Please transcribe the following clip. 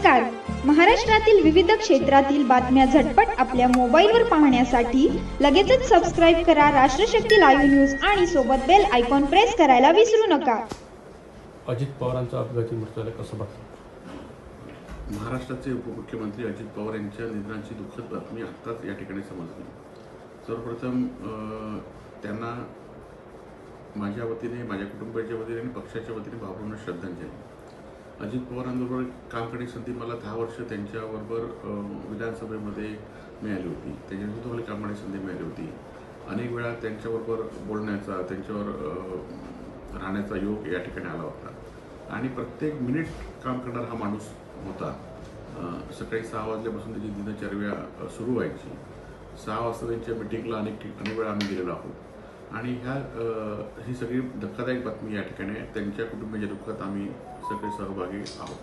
नमस्कार. महाराष्ट्रातील विविध क्षेत्रातील बातम्या झटपट आपल्या मोबाईलवर पाहण्यासाठी लगेचच सबस्क्राईब करा राष्ट्रशक्ती लाईव्ह न्यूज आणि सोबत बेल आयकॉन प्रेस करायला विसरू नका. अजित पवारांचा अपघाती मृत्यू झाला, कसं बघता? महाराष्ट्राचे उपमुख्यमंत्री अजित पवार यांच्या निधनाची दुःखद बातमी आत्ताच या ठिकाणी समजली. सर्वप्रथम त्यांना माझ्या वतीने, माझ्या कुटुंबाच्या वतीने आणि पक्षाच्या वतीने भावपूर्ण श्रद्धांजली. अजित पवारांबरोबर काम करण्याची संधी मला 10 वर्ष त्यांच्याबरोबर विधानसभेमध्ये मिळाली होती. त्यांच्या नेतृत्वाखाली काम करण्याची संधी मिळाली होती. अनेक वेळा त्यांच्याबरोबर बोलण्याचा, त्यांच्यावर राहण्याचा योग या ठिकाणी आला होता आणि प्रत्येक मिनिट काम करणारा हा माणूस होता. सकाळी 6 वाजल्यापासून त्याची दिनचर्या सुरू व्हायची. 6 वाजता त्यांच्या मिटिंगला अनेक वेळा आम्ही गेलेलो आहोत आणि ही सगळी धक्कादायक बातमी या ठिकाणी आहे. त्यांच्या कुटुंबाच्या दुःखात आम्ही सगळे सहभागी आहोत.